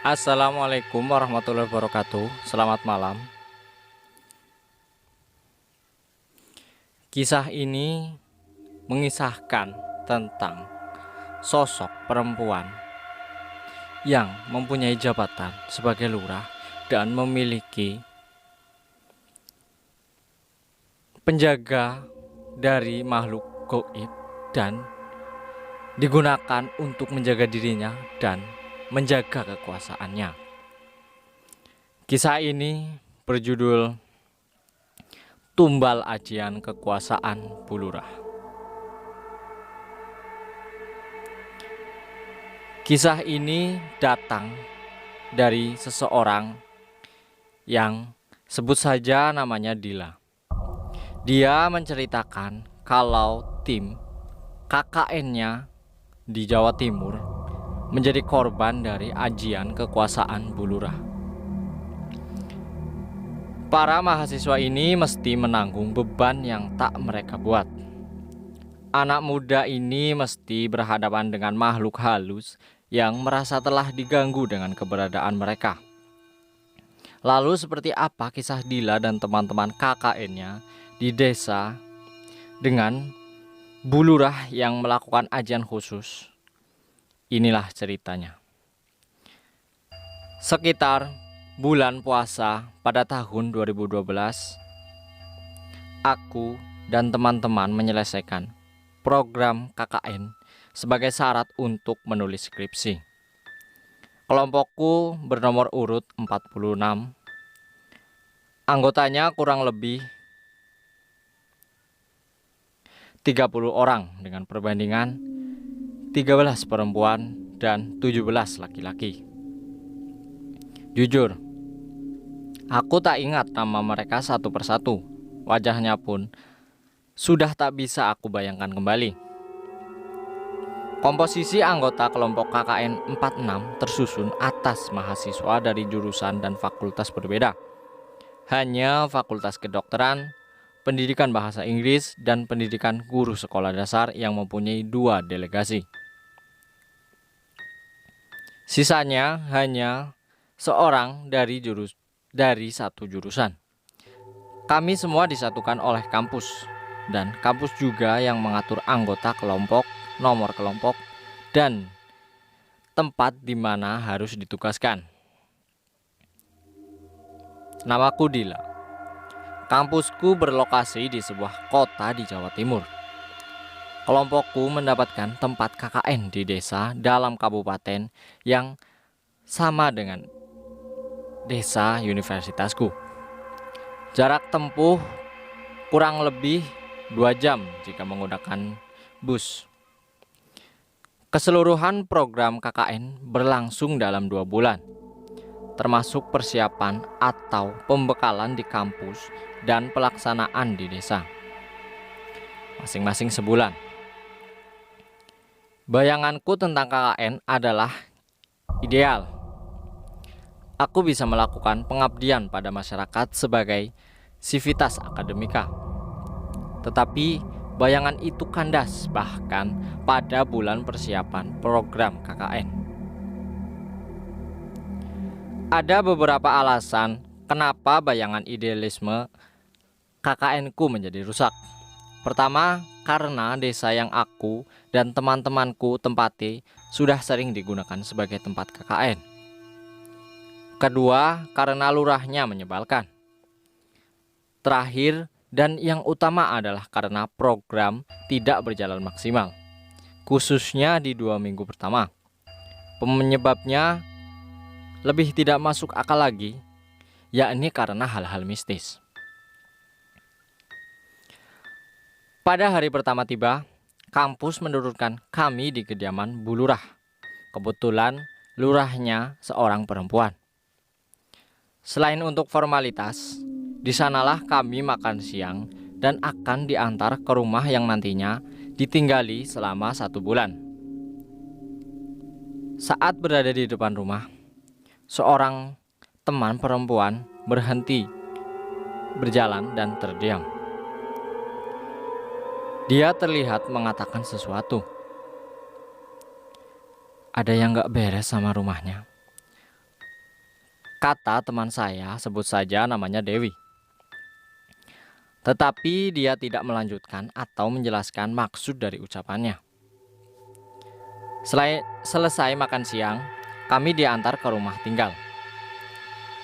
Assalamualaikum warahmatullahi wabarakatuh. Selamat malam. Kisah ini mengisahkan tentang sosok perempuan yang mempunyai jabatan sebagai lurah dan memiliki penjaga dari makhluk gaib dan digunakan untuk menjaga dirinya dan menjaga kekuasaannya. Kisah ini berjudul Tumbal Ajian Kekuasaan Bulurah. Kisah ini datang dari seseorang yang sebut saja namanya Dila. Dia menceritakan kalau tim KKN-nya di Jawa Timur menjadi korban dari ajian kekuasaan Bulurah. Para mahasiswa ini mesti menanggung beban yang tak mereka buat. Anak muda ini mesti berhadapan dengan makhluk halus yang merasa telah diganggu dengan keberadaan mereka. Lalu seperti apa kisah Dila dan teman-teman KKN-nya di desa dengan Bulurah yang melakukan ajian khusus? Inilah ceritanya. Sekitar bulan puasa pada tahun 2012, aku dan teman-teman menyelesaikan program KKN sebagai syarat untuk menulis skripsi. Kelompokku bernomor urut 46. Anggotanya kurang lebih 30 orang dengan perbandingan 13 perempuan dan 17 laki-laki. Jujur, aku tak ingat nama mereka satu persatu. Wajahnya pun sudah tak bisa aku bayangkan kembali. Komposisi anggota kelompok KKN 46 tersusun atas mahasiswa dari jurusan dan fakultas berbeda. Hanya fakultas kedokteran, pendidikan bahasa Inggris, dan pendidikan guru sekolah dasar yang mempunyai 2 delegasi. Sisanya hanya seorang dari satu jurusan. Kami semua disatukan oleh kampus, dan kampus juga yang mengatur anggota kelompok, nomor kelompok, dan tempat di mana harus ditugaskan. Namaku Dila. Kampusku berlokasi di sebuah kota di Jawa Timur. Kelompokku mendapatkan tempat KKN di desa dalam kabupaten yang sama dengan desa universitasku. Jarak tempuh kurang lebih 2 jam jika menggunakan bus. Keseluruhan program KKN berlangsung dalam 2 bulan, termasuk persiapan atau pembekalan di kampus dan pelaksanaan di desa. Masing-masing sebulan. Bayanganku tentang KKN adalah ideal. Aku bisa melakukan pengabdian pada masyarakat sebagai sivitas akademika. Tetapi bayangan itu kandas bahkan pada bulan persiapan program KKN. Ada beberapa alasan kenapa bayangan idealisme KKN-ku menjadi rusak. Pertama, karena desa yang aku dan teman-temanku tempati sudah sering digunakan sebagai tempat KKN. Kedua, karena lurahnya menyebalkan. Terakhir dan yang utama adalah karena program tidak berjalan maksimal, khususnya di 2 minggu pertama. Penyebabnya lebih tidak masuk akal lagi, yakni karena hal-hal mistis. Pada hari pertama tiba, kampus menurunkan kami di kediaman Bulurah. Kebetulan lurahnya seorang perempuan. Selain untuk formalitas, di sanalah kami makan siang dan akan diantar ke rumah yang nantinya ditinggali selama 1 bulan. Saat berada di depan rumah, seorang teman perempuan berhenti berjalan dan terdiam. Dia terlihat mengatakan sesuatu. Ada yang gak beres sama rumahnya. kata teman saya, sebut saja namanya Dewi. Tetapi dia tidak melanjutkan atau menjelaskan maksud dari ucapannya. Selesai makan siang, kami diantar ke rumah tinggal.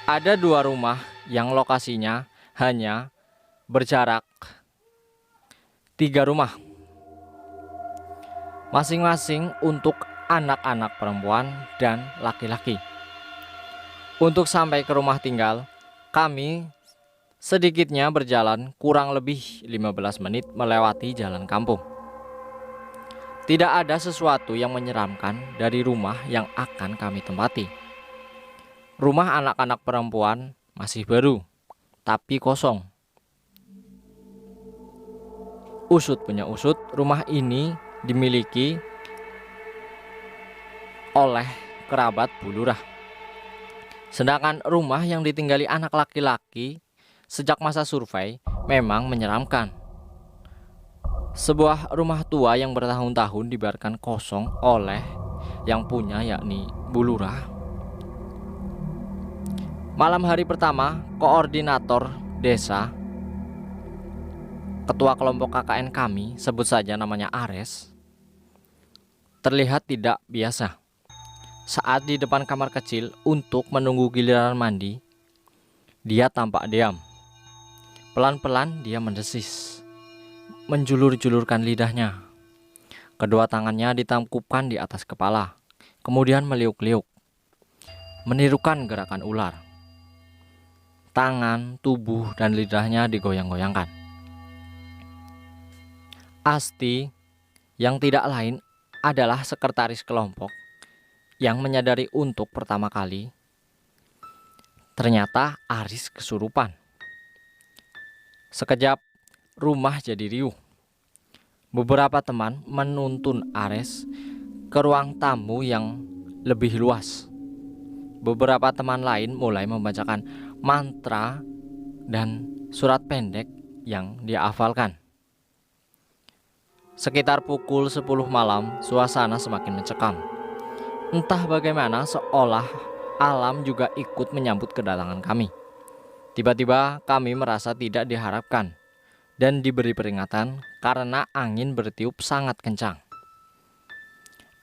Ada 2 rumah yang lokasinya hanya berjarak 3 rumah, masing-masing untuk anak-anak perempuan dan laki-laki. Untuk sampai ke rumah tinggal, kami sedikitnya berjalan kurang lebih 15 menit melewati jalan kampung. Tidak ada sesuatu yang menyeramkan dari rumah yang akan kami tempati. Rumah anak-anak perempuan masih baru, tapi kosong. Usut punya usut, rumah ini dimiliki oleh kerabat Bu Lurah. Sedangkan rumah yang ditinggali anak laki-laki sejak masa survei memang menyeramkan. Sebuah rumah tua yang bertahun-tahun dibiarkan kosong oleh yang punya, yakni Bu Lurah. Malam hari pertama, koordinator desa, ketua kelompok KKN kami, sebut saja namanya Ares, terlihat tidak biasa. Saat di depan kamar kecil untuk menunggu giliran mandi, dia tampak diam. Pelan-pelan dia mendesis, menjulur-julurkan lidahnya. Kedua tangannya ditangkupkan di atas kepala, kemudian meliuk-liuk, menirukan gerakan ular. Tangan, tubuh, dan lidahnya digoyang-goyangkan. Asti, yang tidak lain adalah sekretaris kelompok, yang menyadari untuk pertama kali ternyata Aris kesurupan. Sekejap, rumah jadi riuh. Beberapa teman menuntun Ares ke ruang tamu yang lebih luas. Beberapa teman lain mulai membacakan mantra dan surat pendek yang dia hafalkan. Sekitar pukul 10 malam, suasana semakin mencekam. Entah bagaimana, seolah alam juga ikut menyambut kedatangan kami. Tiba-tiba kami merasa tidak diharapkan dan diberi peringatan karena angin bertiup sangat kencang.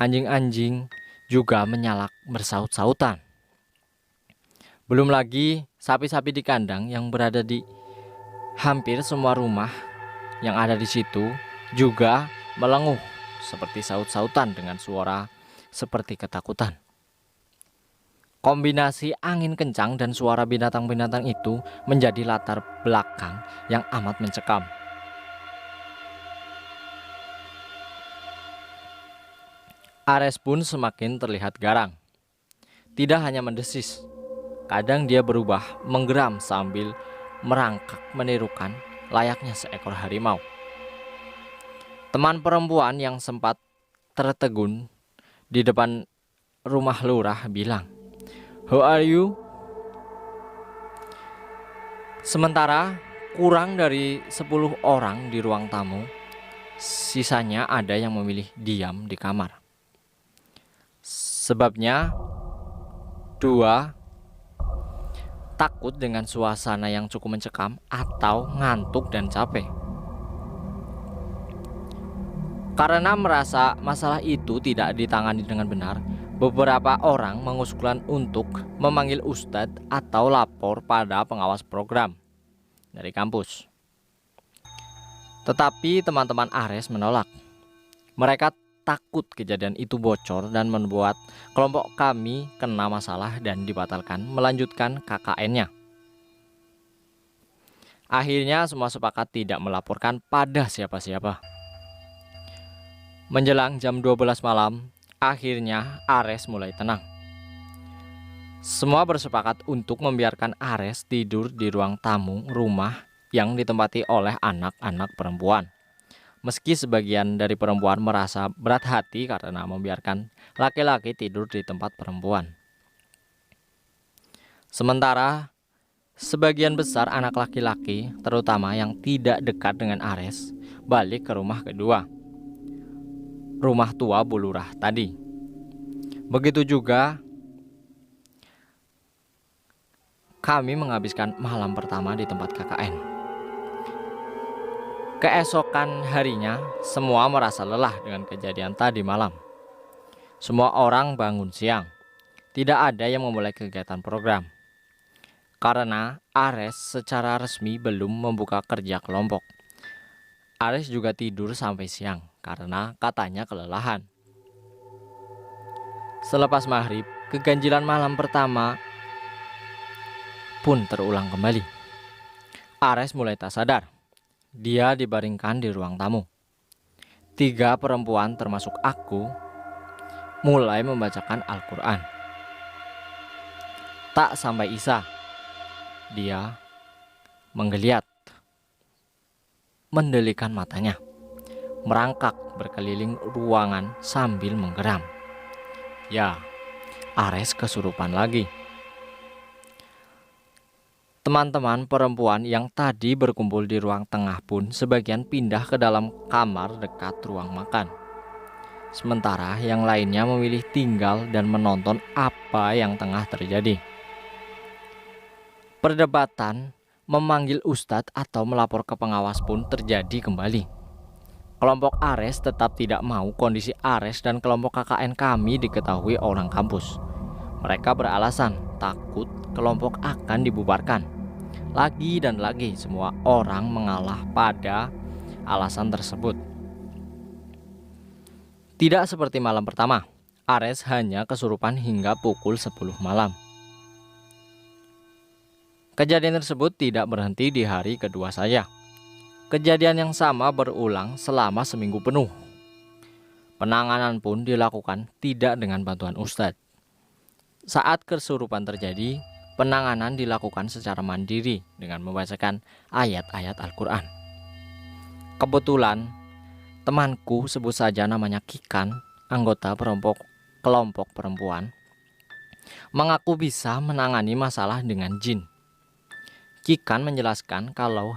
Anjing-anjing juga menyalak bersaut-sautan. Belum lagi sapi-sapi di kandang yang berada di hampir semua rumah yang ada di situ juga melenguh seperti saut-sautan dengan suara seperti ketakutan. Kombinasi angin kencang dan suara binatang-binatang itu menjadi latar belakang yang amat mencekam. Ares pun semakin terlihat garang. Tidak hanya mendesis, kadang dia berubah menggeram sambil merangkak menirukan layaknya seekor harimau. Teman perempuan yang sempat tertegun di depan rumah lurah bilang, "How are you?" Sementara kurang dari 10 orang di ruang tamu, sisanya ada yang memilih diam di kamar. Sebabnya 2, takut dengan suasana yang cukup mencekam, atau ngantuk dan capek. Karena merasa masalah itu tidak ditangani dengan benar, beberapa orang mengusulkan untuk memanggil ustadz atau lapor pada pengawas program dari kampus. Tetapi teman-teman Ares menolak. Mereka takut kejadian itu bocor dan membuat kelompok kami kena masalah dan dibatalkan melanjutkan KKN-nya. Akhirnya semua sepakat tidak melaporkan pada siapa-siapa. Menjelang jam 12 malam, akhirnya Ares mulai tenang. Semua bersepakat untuk membiarkan Ares tidur di ruang tamu rumah yang ditempati oleh anak-anak perempuan. Meski sebagian dari perempuan merasa berat hati karena membiarkan laki-laki tidur di tempat perempuan. Sementara sebagian besar anak laki-laki, terutama yang tidak dekat dengan Ares, balik ke rumah kedua, rumah tua Bu Lurah tadi. Begitu juga kami menghabiskan malam pertama di tempat KKN. Keesokan harinya, semua merasa lelah dengan kejadian tadi malam. Semua orang bangun siang. Tidak ada yang memulai kegiatan program. Karena Ares secara resmi belum membuka kerja kelompok. Ares juga tidur sampai siang karena katanya kelelahan. Selepas maghrib, keganjilan malam pertama pun terulang kembali. Ares mulai tak sadar. Dia dibaringkan di ruang tamu. 3 perempuan termasuk aku mulai membacakan Al-Quran. Tak sampai Isya, dia menggeliat, mendelikan matanya, merangkak berkeliling ruangan sambil menggeram. Ya, Ares kesurupan lagi. Teman-teman perempuan yang tadi berkumpul di ruang tengah pun sebagian pindah ke dalam kamar dekat ruang makan. Sementara yang lainnya memilih tinggal dan menonton apa yang tengah terjadi. Perdebatan memanggil ustadz atau melapor ke pengawas pun terjadi kembali. Kelompok Ares tetap tidak mau kondisi Ares dan kelompok KKN kami diketahui orang kampus. Mereka beralasan takut kelompok akan dibubarkan. Lagi dan lagi semua orang mengalah pada alasan tersebut. Tidak seperti malam pertama, Ares hanya kesurupan hingga pukul 10 malam. Kejadian tersebut tidak berhenti di hari kedua saja. Kejadian yang sama berulang selama seminggu penuh. Penanganan pun dilakukan tidak dengan bantuan ustadz. Saat kesurupan terjadi, penanganan dilakukan secara mandiri dengan membacakan ayat-ayat Al-Quran. Kebetulan, temanku sebut saja namanya Kikan, anggota kelompok perempuan, mengaku bisa menangani masalah dengan jin. Kikan menjelaskan kalau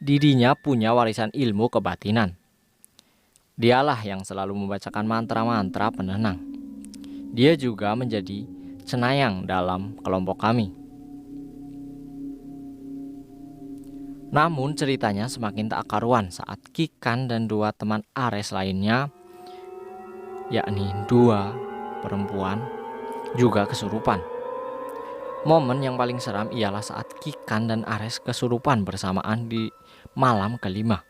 dirinya punya warisan ilmu kebatinan. Dialah yang selalu membacakan mantra-mantra penenang. Dia juga menjadi cenayang dalam kelompok kami. Namun ceritanya semakin tak karuan saat Kikan dan 2 teman Ares lainnya, yakni 2 perempuan, juga kesurupan. Momen yang paling seram ialah saat Kikan dan Ares kesurupan bersamaan di malam kelima.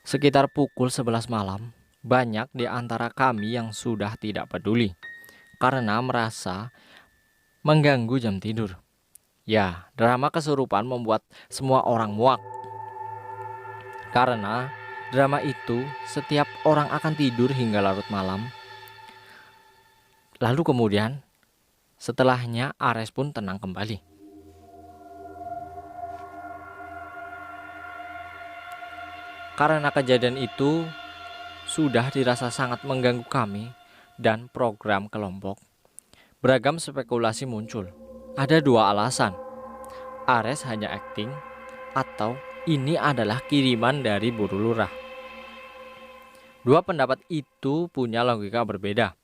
Sekitar pukul 11 malam, banyak di antara kami yang sudah tidak peduli karena merasa mengganggu jam tidur. Ya, drama kesurupan membuat semua orang muak. Karena drama itu setiap orang akan tidur hingga larut malam. Lalu kemudian setelahnya Ares pun tenang kembali. Karena kejadian itu sudah dirasa sangat mengganggu kami dan program kelompok, beragam spekulasi muncul. Ada 2 alasan. Ares hanya acting atau ini adalah kiriman dari Buru Lurah. 2 pendapat itu punya logika berbeda.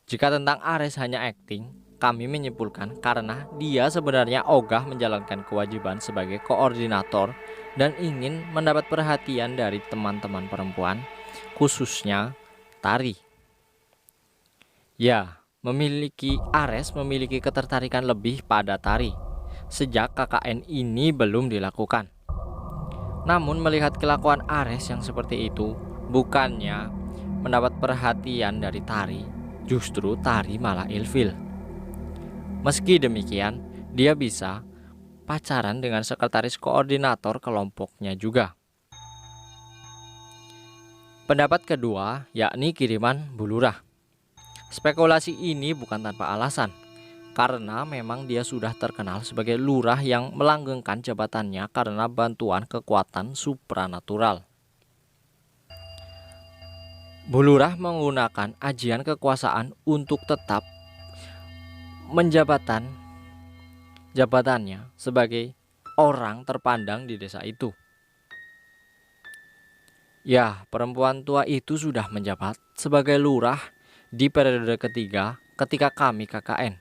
Jika tentang Ares hanya acting, kami menyimpulkan karena dia sebenarnya ogah menjalankan kewajiban sebagai koordinator dan ingin mendapat perhatian dari teman-teman perempuan, khususnya tari. Ya, Ares memiliki ketertarikan lebih pada tari sejak KKN ini belum dilakukan. Namun melihat kelakuan Ares yang seperti itu, bukannya mendapat perhatian dari tari, justru tari malah ilfil. Meski demikian, dia bisa pacaran dengan sekretaris koordinator kelompoknya juga. Pendapat kedua yakni kiriman Bulurah. Spekulasi ini bukan tanpa alasan, karena memang dia sudah terkenal sebagai lurah yang melanggengkan jabatannya karena bantuan kekuatan supranatural. Bulurah menggunakan ajian kekuasaan untuk tetap jabatannya sebagai orang terpandang di desa itu. Ya, perempuan tua itu sudah menjabat sebagai lurah di periode ketiga ketika kami KKN.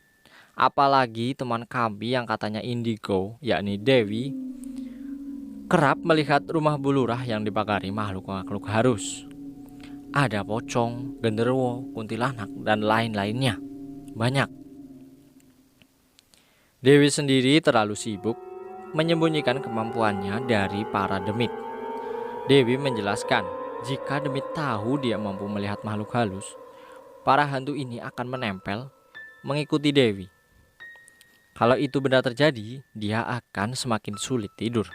Apalagi teman kami yang katanya indigo, yakni Dewi, kerap melihat rumah bulurah yang dipagari makhluk-makhluk halus. Ada pocong, genderuwo, kuntilanak, dan lain-lainnya. Banyak. Dewi sendiri terlalu sibuk menyembunyikan kemampuannya dari para demit. Dewi menjelaskan, jika demit tahu dia mampu melihat makhluk halus, para hantu ini akan menempel mengikuti Dewi. Kalau itu benar terjadi, dia akan semakin sulit tidur.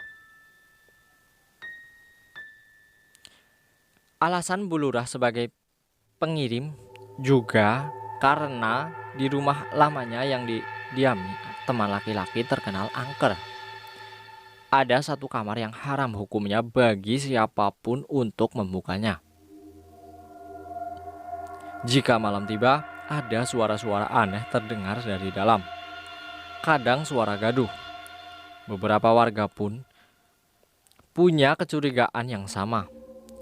Alasan bulurah sebagai pengirim juga karena di rumah lamanya yang didiami teman laki-laki terkenal angker. Ada satu kamar yang haram hukumnya bagi siapapun untuk membukanya. Jika malam tiba, ada suara-suara aneh terdengar dari dalam. Kadang suara gaduh. Beberapa warga pun punya kecurigaan yang sama.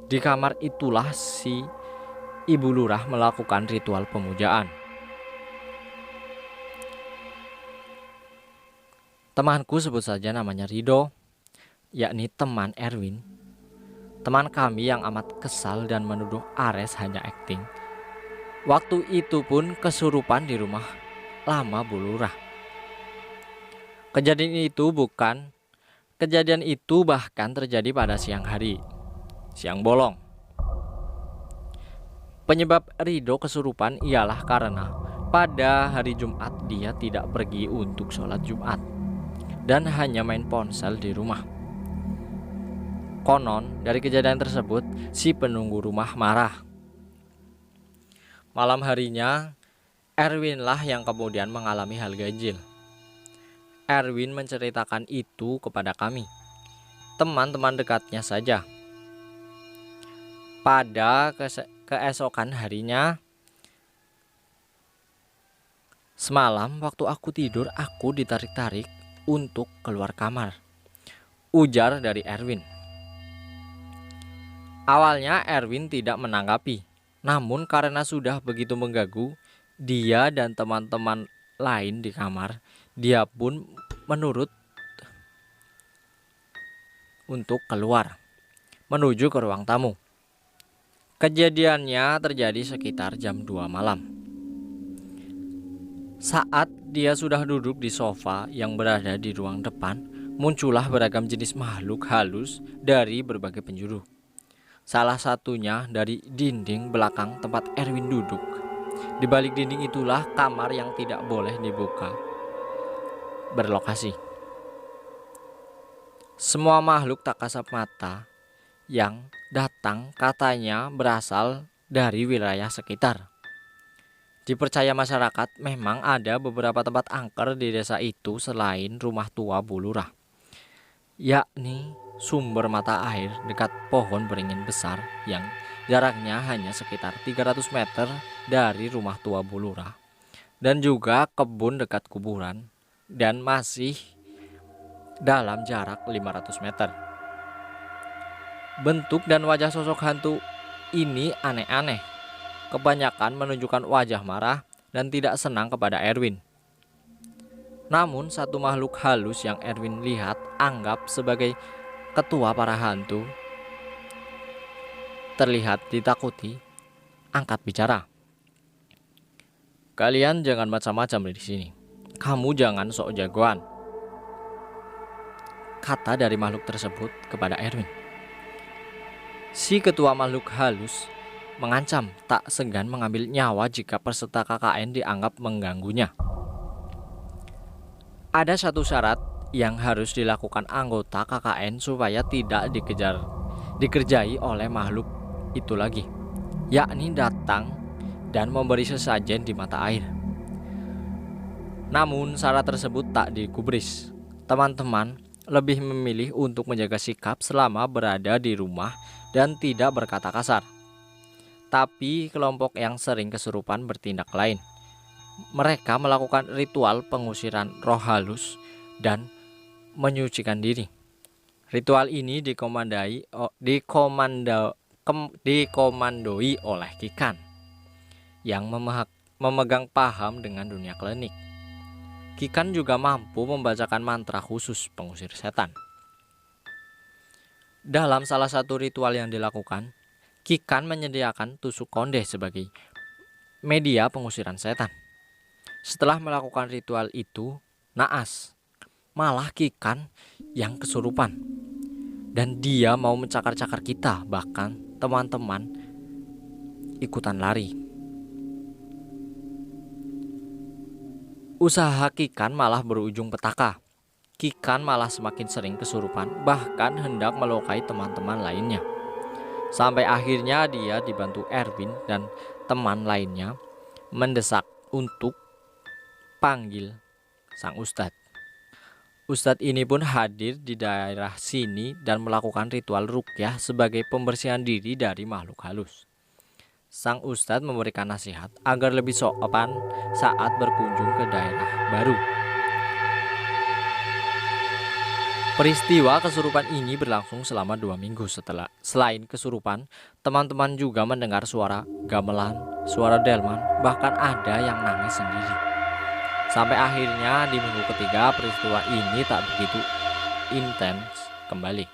Di kamar itulah si ibu lurah melakukan ritual pemujaan. Temanku sebut saja namanya Rido, yakni teman Erwin. Teman kami yang amat kesal dan menuduh Ares hanya akting. Waktu itu pun kesurupan di rumah lama Bu Lurah. Kejadian itu bahkan terjadi pada siang hari, siang bolong. Penyebab Rido kesurupan ialah karena pada hari Jumat dia tidak pergi untuk sholat Jumat dan hanya main ponsel di rumah. Konon dari kejadian tersebut si penunggu rumah marah. Malam harinya Erwin lah yang kemudian mengalami hal ganjil. Erwin menceritakan itu kepada kami, teman-teman dekatnya saja. Pada keesokan harinya, semalam waktu aku tidur, aku ditarik-tarik untuk keluar kamar, ujar dari Erwin. Awalnya Erwin tidak menanggapi, namun karena sudah begitu mengganggu dia dan teman-teman lain di kamar, dia pun menurut untuk keluar menuju ke ruang tamu. Kejadiannya terjadi sekitar jam 2 malam. Saat dia sudah duduk di sofa yang berada di ruang depan, muncullah beragam jenis makhluk halus dari berbagai penjuru. Salah satunya dari dinding belakang tempat Erwin duduk. Di balik dinding itulah kamar yang tidak boleh dibuka berlokasi. Semua makhluk tak kasat mata yang datang katanya berasal dari wilayah sekitar. Dipercaya masyarakat memang ada beberapa tempat angker di desa itu selain rumah tua Bu Lurah, yakni sumber mata air dekat pohon beringin besar yang jaraknya hanya sekitar 300 meter dari rumah tua Bu Lurah, dan juga kebun dekat kuburan dan masih dalam jarak 500 meter. Bentuk dan wajah sosok hantu ini aneh-aneh. Kebanyakan menunjukkan wajah marah dan tidak senang kepada Erwin. Namun satu makhluk halus yang Erwin lihat anggap sebagai ketua para hantu terlihat ditakuti, angkat bicara. Kalian jangan macam-macam di sini. Kamu jangan sok jagoan, kata dari makhluk tersebut kepada Erwin. Si ketua makhluk halus mengancam tak segan mengambil nyawa jika peserta KKN dianggap mengganggunya. Ada satu syarat yang harus dilakukan anggota KKN supaya tidak dikerjai oleh makhluk itu lagi, yakni datang dan memberi sesajen di mata air. Namun syarat tersebut tak digubris. Teman-teman lebih memilih untuk menjaga sikap selama berada di rumah dan tidak berkata kasar. Tapi kelompok yang sering kesurupan bertindak lain. Mereka melakukan ritual pengusiran roh halus dan menyucikan diri. Ritual ini dikomandoi oleh Kikan yang memegang paham dengan dunia klinik. Kikan juga mampu membacakan mantra khusus pengusir setan. Dalam salah satu ritual yang dilakukan, Kikan menyediakan tusuk kondeh sebagai media pengusiran setan. Setelah melakukan ritual itu, naas, malah Kikan yang kesurupan. Dan dia mau mencakar-cakar kita, bahkan teman-teman ikutan lari. Usaha Kikan malah berujung petaka. Kikan malah semakin sering kesurupan, bahkan hendak melukai teman-teman lainnya. Sampai akhirnya dia dibantu Erwin dan teman lainnya mendesak untuk panggil sang ustadz. Ustadz ini pun hadir di daerah sini dan melakukan ritual ruqyah sebagai pembersihan diri dari makhluk halus. Sang ustadz memberikan nasihat agar lebih sopan saat berkunjung ke daerah baru. Peristiwa kesurupan ini berlangsung selama 2 minggu. Selain kesurupan, teman-teman juga mendengar suara gamelan, suara delman, bahkan ada yang nangis sendiri. Sampai akhirnya di minggu ketiga peristiwa ini tak begitu intens kembali.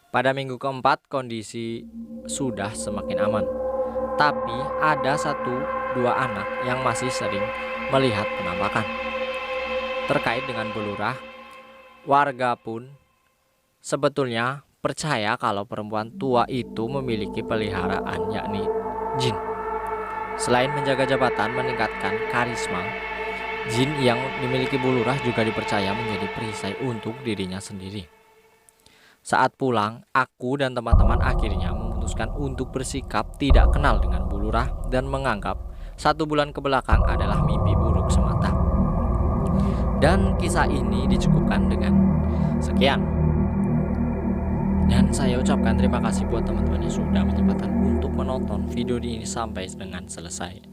Pada minggu keempat kondisi sudah semakin aman. Tapi ada 1-2 anak yang masih sering melihat penampakan. Terkait dengan Bulurah, warga pun sebetulnya percaya kalau perempuan tua itu memiliki peliharaan yakni jin. Selain menjaga jabatan meningkatkan karisma, jin yang dimiliki Bulurah juga dipercaya menjadi perisai untuk dirinya sendiri. Saat pulang, aku dan teman-teman akhirnya memutuskan untuk bersikap tidak kenal dengan Bulurah dan menganggap 1 bulan kebelakang adalah mimpi buruk semata. Dan kisah ini dicukupkan dengan sekian. Dan saya ucapkan terima kasih buat teman-teman yang sudah menyempatkan untuk menonton video ini sampai dengan selesai.